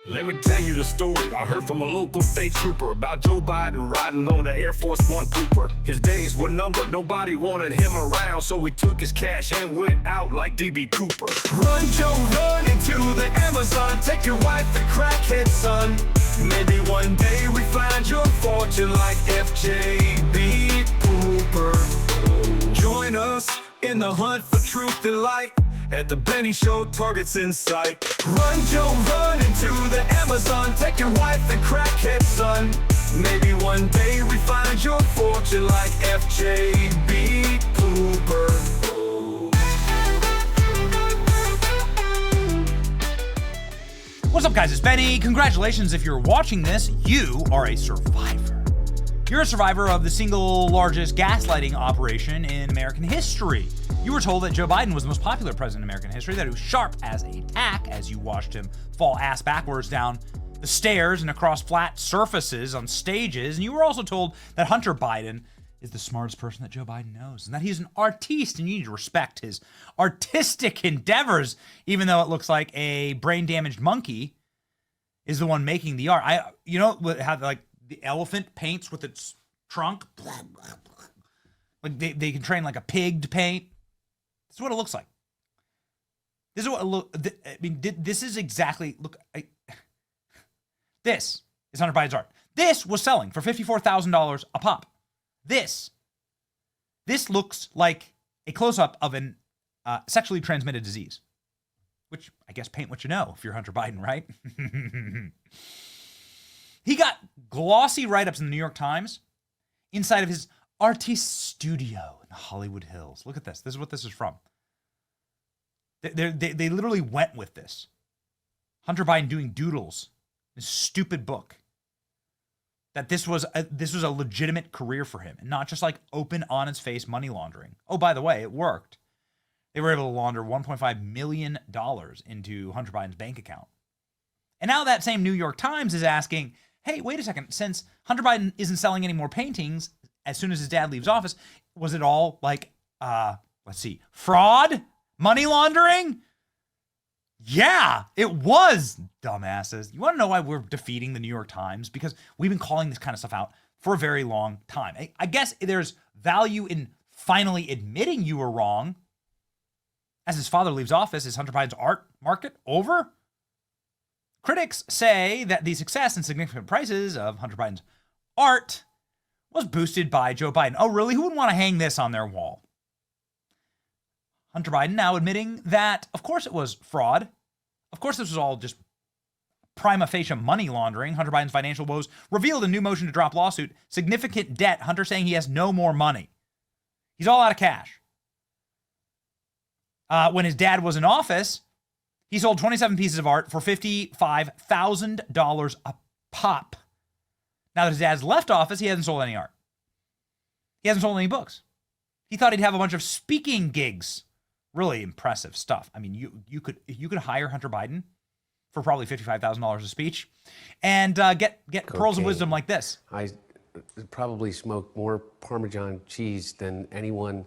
Let me tell you the story I heard from a local state trooper about Joe Biden riding on the Air Force One Cooper. His days were numbered, nobody wanted him around, so he took his cash and went out like D.B. Cooper. Run, Joe, run into the Amazon. Take your wife and crackhead son. Maybe one day we find your fortune like F.J.B. Cooper. Join us in the hunt for truth and light. At the Benny Show, targets in sight. Run, Joe, run into the Amazon. Take your wife and crackhead son. Maybe one day we find your fortune like F.J.B. Cooper. What's up, guys? It's Benny. Congratulations if you're watching this. You are a survivor. You're a survivor of the single largest gaslighting operation in American history. You were told that Joe Biden was the most popular president in American history, that he was sharp as a tack as you watched him fall ass backwards down the stairs and across flat surfaces on stages. And you were also told that Hunter Biden is the smartest person that Joe Biden knows, and that he's an artiste, and you need to respect his artistic endeavors, even though it looks like a brain-damaged monkey is the one making the art. You know how like the elephant paints with its trunk? Like they can train like a pig to paint. This is what it looks like. This is what it look. I mean, this is exactly this is Hunter Biden's art. This was selling for $54,000 a pop. This looks like a close-up of an sexually transmitted disease, which I guess paint what you know if you're Hunter Biden, right? He got glossy write-ups in the New York Times inside of his artist studio in the Hollywood Hills. Look at this. This is what this is from. They literally went with this. Hunter Biden doing doodles. This stupid book. That this was a legitimate career for him, and not just like open, on his face money laundering. Oh, by the way, it worked. They were able to launder $1.5 million into Hunter Biden's bank account. And now that same New York Times is asking, hey, wait a second, since Hunter Biden isn't selling any more paintings as soon as his dad leaves office, was it all like, fraud? Money laundering? Yeah, it was, dumbasses. You want to know why we're defeating the New York Times? Because we've been calling this kind of stuff out for a very long time. I guess there's value in finally admitting you were wrong. As his father leaves office, is Hunter Biden's art market over? Critics say that the success and significant prices of Hunter Biden's art was boosted by Joe Biden. Oh, really? Who would want to hang this on their wall? Hunter Biden now admitting that, of course, it was fraud. Of course, this was all just prima facie money laundering. Hunter Biden's financial woes revealed a new motion to drop lawsuit. Significant debt. Hunter saying he has no more money. He's all out of cash. When his dad was in office, he sold 27 pieces of art for $55,000 a pop. Now that his dad's left office, he hasn't sold any art. He hasn't sold any books. He thought he'd have a bunch of speaking gigs. Really impressive stuff. I mean, you could hire Hunter Biden for probably $55,000 a speech, and get pearls of wisdom like this. I probably smoke more Parmesan cheese than anyone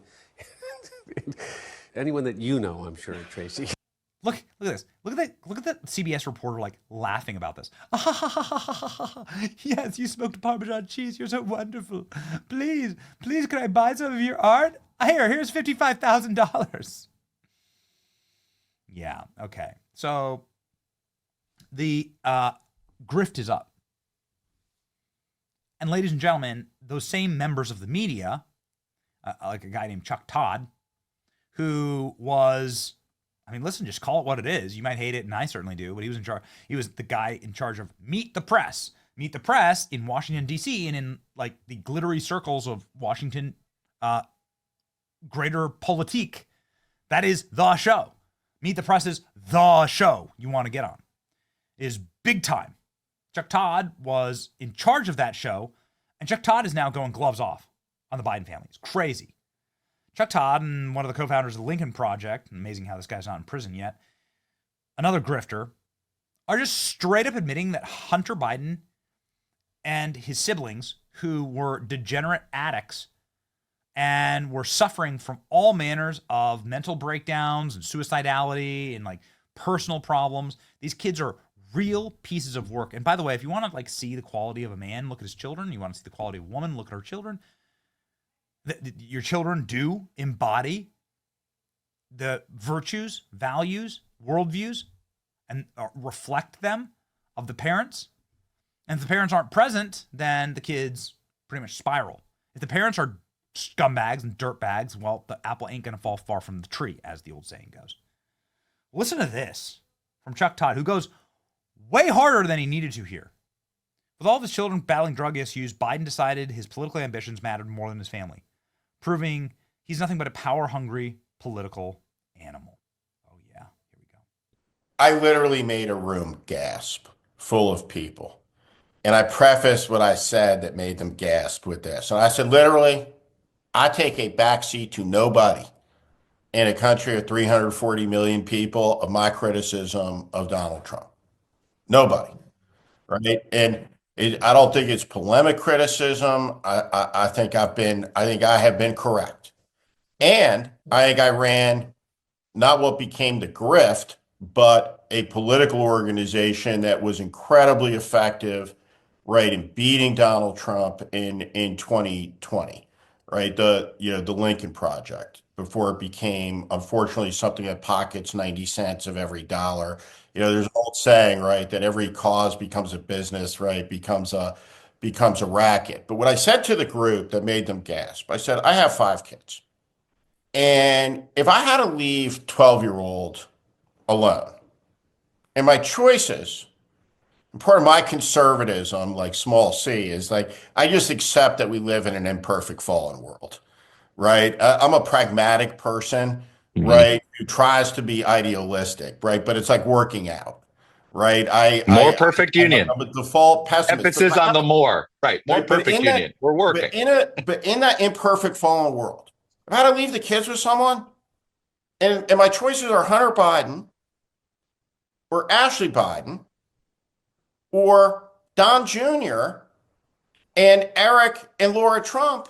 that you know. I'm sure, Tracy. Look at this. Look at that CBS reporter like laughing about this. Yes, you smoked Parmesan cheese. You're so wonderful. Please, can I buy some of your art? Here's $55,000. Yeah, okay. So the grift is up. And ladies and gentlemen, those same members of the media, like a guy named Chuck Todd, who was, I mean, listen, just call it what it is. You might hate it, and I certainly do, but he was in charge. He was the guy in charge of Meet the Press. Meet the Press in Washington, D.C., and in like the glittery circles of Washington, greater politique. That is the show. Meet the Press is the show you want to get on. It is big time. Chuck Todd was in charge of that show, and Chuck Todd is now going gloves off on the Biden family. It's crazy. Chuck Todd and one of the co-founders of the Lincoln Project, amazing how this guy's not in prison yet, another grifter, are just straight up admitting that Hunter Biden and his siblings, who were degenerate addicts and were suffering from all manners of mental breakdowns and suicidality and like personal problems. These kids are real pieces of work. And by the way, if you want to like see the quality of a man, look at his children. You want to see the quality of a woman, look at her children. Your children do embody the virtues, values, worldviews, and reflect them of the parents. And if the parents aren't present, then the kids pretty much spiral. If the parents are scumbags and dirtbags, well, the apple ain't going to fall far from the tree, as the old saying goes. Listen to this from Chuck Todd, who goes way harder than he needed to here. With all of his children battling drug issues, Biden decided his political ambitions mattered more than his family, proving he's nothing but a power-hungry political animal. Oh, yeah. Here we go. I literally made a room gasp full of people. And I prefaced what I said that made them gasp with this. And I said, literally, I take a backseat to nobody in a country of 340 million people of my criticism of Donald Trump. Nobody, right? And I don't think it's polemic criticism. I think I have been correct. And I think I ran not what became the grift, but a political organization that was incredibly effective, right, in beating Donald Trump in 2020, right? The Lincoln Project, before it became, unfortunately, something that pockets 90 cents of every dollar. There's an old saying, right, that every cause becomes a business, right, becomes a racket. But what I said to the group that made them gasp, I said, I have 5 kids. And if I had to leave 12-year-old alone, and my choices, and part of my conservatism, like small c, is like, I just accept that we live in an imperfect fallen world, right? I'm a pragmatic person, right, who tries to be idealistic, right? But it's like working out, right? More perfect union. I'm a default pessimist. Emphasis on the more, right? More perfect union. We're working. But in that imperfect fallen world, if I had to leave the kids with someone, and my choices are Hunter Biden or Ashley Biden or Don Jr. and Eric and Laura Trump,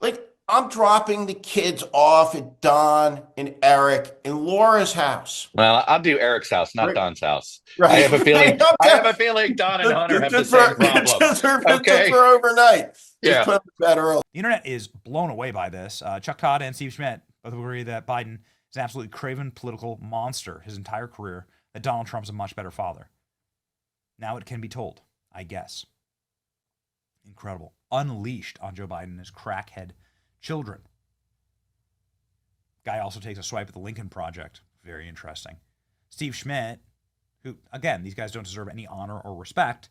like, I'm dropping the kids off at Don and Eric and Laura's house. Well, I'll do Eric's house, not Don's house. Right. I have a feeling. I have a feeling Don and Hunter have the same problem. Just for overnight. Yeah. Just put them better. The internet is blown away by this. Chuck Todd and Steve Schmidt both agree that Biden is an absolutely craven political monster his entire career, that Donald Trump's a much better father. Now it can be told, I guess. Incredible. Unleashed on Joe Biden and his crackhead children. Guy also takes a swipe at the Lincoln Project. Very interesting. Steve Schmidt, who, again, these guys don't deserve any honor or respect.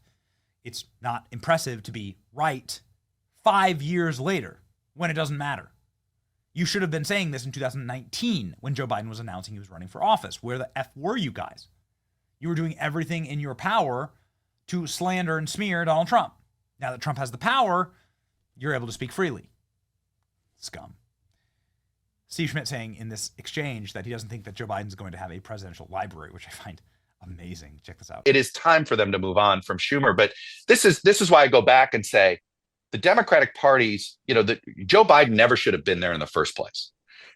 It's not impressive to be right 5 years later when it doesn't matter. You should have been saying this in 2019 when Joe Biden was announcing he was running for office. Where the F were you guys? You were doing everything in your power to slander and smear Donald Trump. Now that Trump has the power, you're able to speak freely. Scum. Steve Schmidt saying in this exchange that he doesn't think that Joe Biden's going to have a presidential library, which I find amazing. Check this out. It is time for them to move on from Schumer, but this is why I go back and say the Democratic parties, Joe Biden never should have been there in the first place,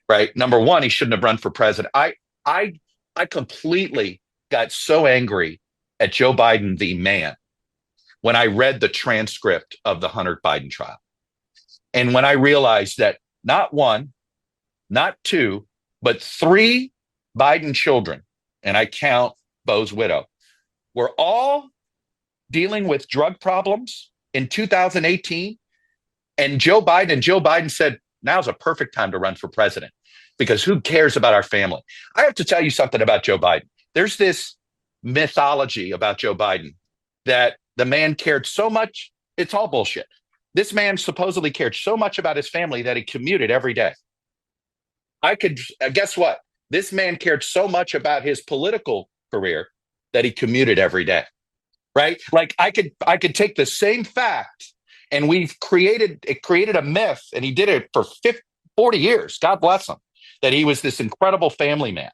right? Number one, he shouldn't have run for president. I completely got so angry at Joe Biden, the man, when I read the transcript of the Hunter Biden trial. And when I realized that not one, not two, but 3 Biden children, and I count Bo's widow, were all dealing with drug problems in 2018. And Joe Biden said, now's a perfect time to run for president because who cares about our family? I have to tell you something about Joe Biden. There's this mythology about Joe Biden that the man cared so much. It's all bullshit. This man supposedly cared so much about his family that he commuted every day. Guess what? This man cared so much about his political career that he commuted every day, right? Like I could take the same fact and it created a myth, and he did it for 40 years. God bless him, that he was this incredible family man.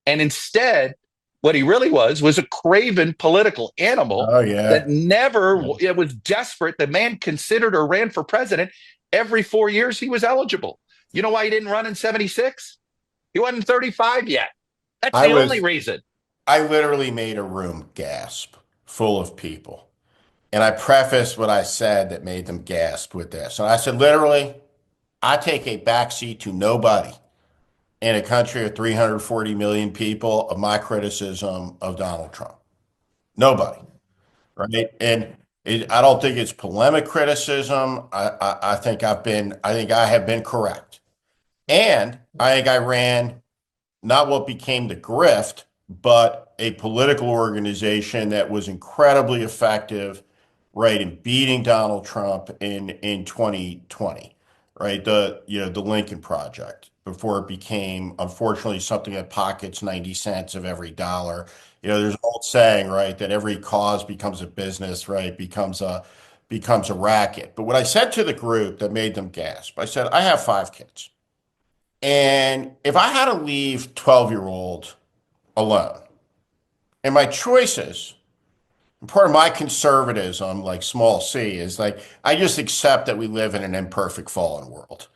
And instead, what he really was a craven political animal that it was desperate. The man considered or ran for president every 4 years he was eligible. You know why he didn't run in 76? He wasn't 35 yet. That's the only reason. I literally made a room gasp full of people. And I prefaced what I said that made them gasp with this. And I said, literally, I take a backseat to nobody in a country of 340 million people of my criticism of Donald Trump. Nobody, right? And I don't think it's polemic criticism. I think I have been correct. And I think I ran not what became the grift, but a political organization that was incredibly effective, right, in beating Donald Trump in 2020, right? The Lincoln Project, before it became, unfortunately, something that pockets 90 cents of every dollar. There's an old saying, right, that every cause becomes a business, right, becomes a racket. But what I said to the group that made them gasp, I said, I have 5 kids. And if I had to leave 12-year-old alone, and my choices, and part of my conservatism, like small c, is like, I just accept that we live in an imperfect fallen world,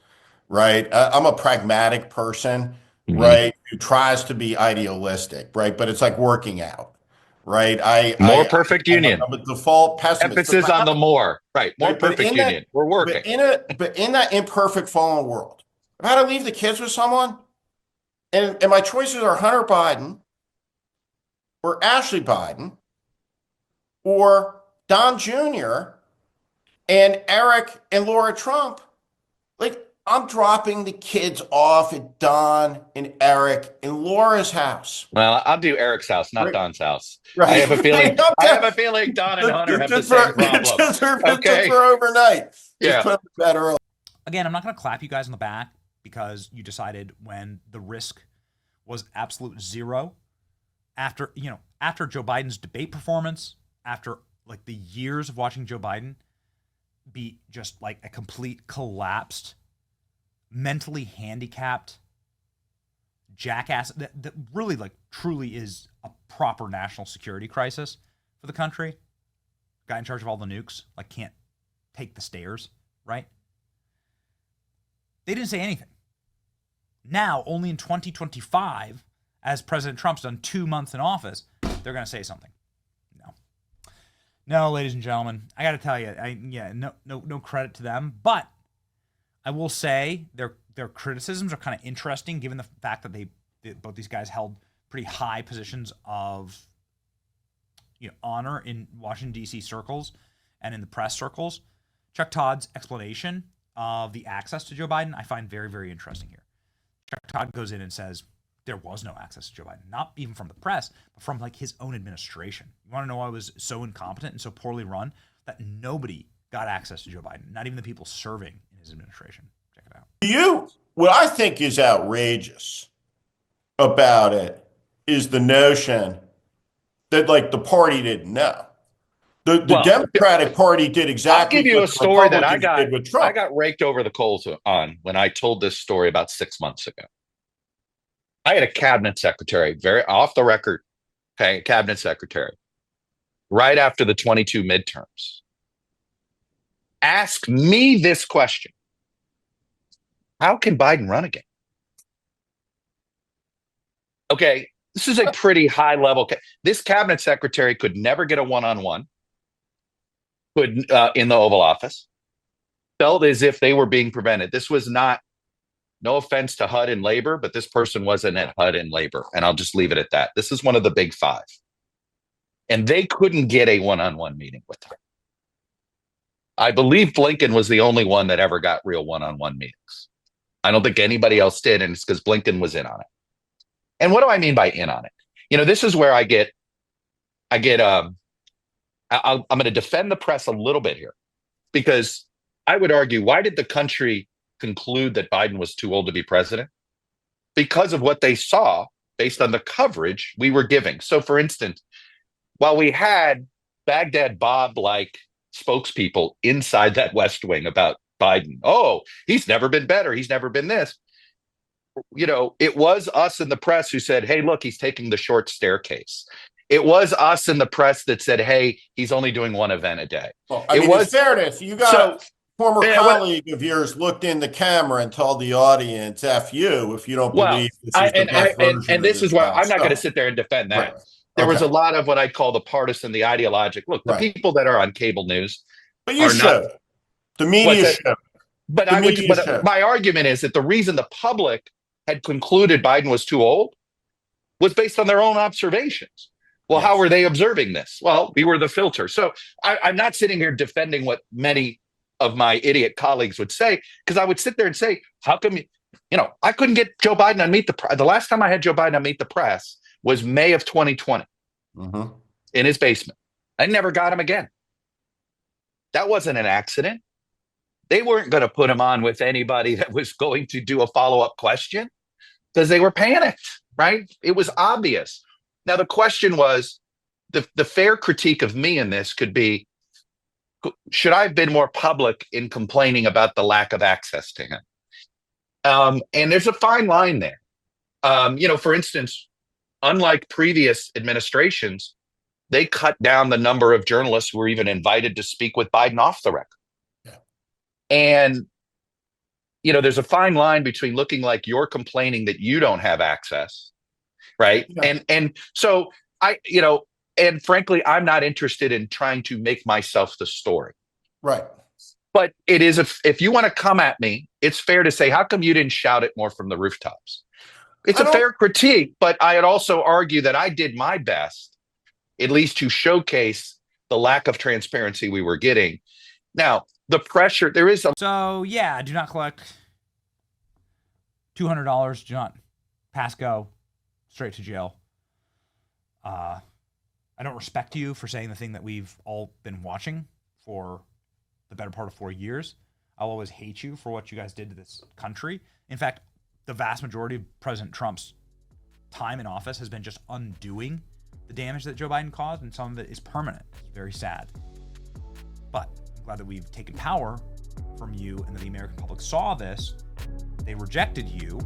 right? I'm a pragmatic person, right, who tries to be idealistic, right? But it's like working out, right? More perfect union. I'm a default pessimist. Emphasis on the more, right? More perfect union. We're working. But in that imperfect fallen world, if I had to leave the kids with someone, and my choices are Hunter Biden or Ashley Biden or Don Jr. and Eric and Laura Trump, like, I'm dropping the kids off at Don and Eric and Laura's house. Well, I'll do Eric's house, not Don's house. Right. I have a feeling. I have a feeling Don and Hunter have the same problem. Just for overnight. Yeah. Just put them better. Again, I'm not going to clap you guys on the back because you decided when the risk was absolute zero after Joe Biden's debate performance, after like the years of watching Joe Biden be just like a complete collapsed, mentally handicapped jackass that really, like, truly is a proper national security crisis for the country. Guy in charge of all the nukes, like, can't take the stairs, right? They didn't say anything. Now, only in 2025, as President Trump's done 2 months in office, they're going to say something. No, ladies and gentlemen, I got to tell you, no credit to them, but I will say their criticisms are kind of interesting, given the fact that both these guys held pretty high positions of honor in Washington, D.C. circles and in the press circles. Chuck Todd's explanation of the access to Joe Biden I find very, very interesting here. Chuck Todd goes in and says there was no access to Joe Biden, not even from the press, but from like his own administration. You want to know why it was so incompetent and so poorly run? That nobody got access to Joe Biden, not even the people serving in his administration. Check it out. What I think is outrageous about it is the notion that, like, the party didn't know. The Democratic Party did exactly. I'll give you what a story that did with Trump. I got raked over the coals on when I told this story about 6 months ago. I had a cabinet secretary, very off the record, cabinet secretary, right after the 22 midterms, ask me this question: how can Biden run again? Okay, this is a pretty high level. This cabinet secretary could never get a one-on-one. In the Oval Office, felt as if they were being prevented. This was not, no offense to HUD and labor, but this person wasn't at HUD and labor, and I'll just leave it at that. This is one of the big five, and they couldn't get a one-on-one meeting with her. I believe Blinken was the only one that ever got real one-on-one meetings. I don't think anybody else did, and it's because Blinken was in on it. And what do I mean by in on it? This is where I'm going to defend the press a little bit here, because I would argue, why did the country conclude that Biden was too old to be president? Because of what they saw based on the coverage we were giving. So, for instance, while we had Baghdad Bob-like spokespeople inside that West Wing about Biden, oh, he's never been better, he's never been this. It was us in the press who said, hey, look, he's taking the short staircase. It was us in the press that said, hey, he's only doing one event a day. Well, in fairness, you got former colleague of yours looked in the camera and told the audience, F you, if you don't believe this is the best version and this is why I'm not going to stuff. sit there and defend that. Right. There was Okay. a lot of what I'd call the partisan, the ideologic. Look, the Right. people that are on cable news But you are should. not. The What's media that? should. But The media should. my argument is that the reason the public had concluded Biden was too old was based on their own observations. Well, how Yes. were they observing this? Well, we were the filter. So I'm not sitting here defending what many of my idiot colleagues would say, because I would sit there and say, how come, I couldn't get Joe Biden on Meet the Press. The last time I had Joe Biden on Meet the Press was May of 2020 Mhm. in his basement. I never got him again. That wasn't an accident. They weren't going to put him on with anybody that was going to do a follow-up question because they were panicked, right? It was obvious. Now, the question was, the fair critique of me in this could be, should I have been more public in complaining about the lack of access to him? And there's a fine line there. For instance, unlike previous administrations, they cut down the number of journalists who were even invited to speak with Biden off the record. Yeah. And, there's a fine line between looking like you're complaining that you don't have access, right? Yeah. And so and frankly, I'm not interested in trying to make myself the story. Right. But it is, if you want to come at me, it's fair to say, how come you didn't shout it more from the rooftops? It's a fair critique, but I'd also argue that I did my best, at least to showcase the lack of transparency we were getting. Now, the pressure, there is a... So, yeah, do not collect $200. Do not pass go. Straight to jail. I don't respect you for saying the thing that we've all been watching for the better part of 4 years. I'll always hate you for what you guys did to this country. In fact, the vast majority of President Trump's time in office has been just undoing the damage that Joe Biden caused, and some of it is permanent. It's very sad. But I'm glad that we've taken power from you and that the American public saw this. They rejected you.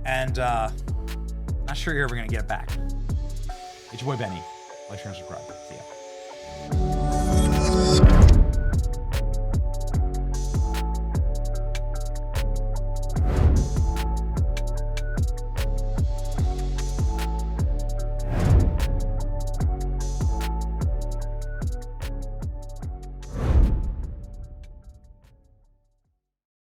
And not sure you're ever going to get it back. It's your boy Benny. Like, share, and subscribe. See ya.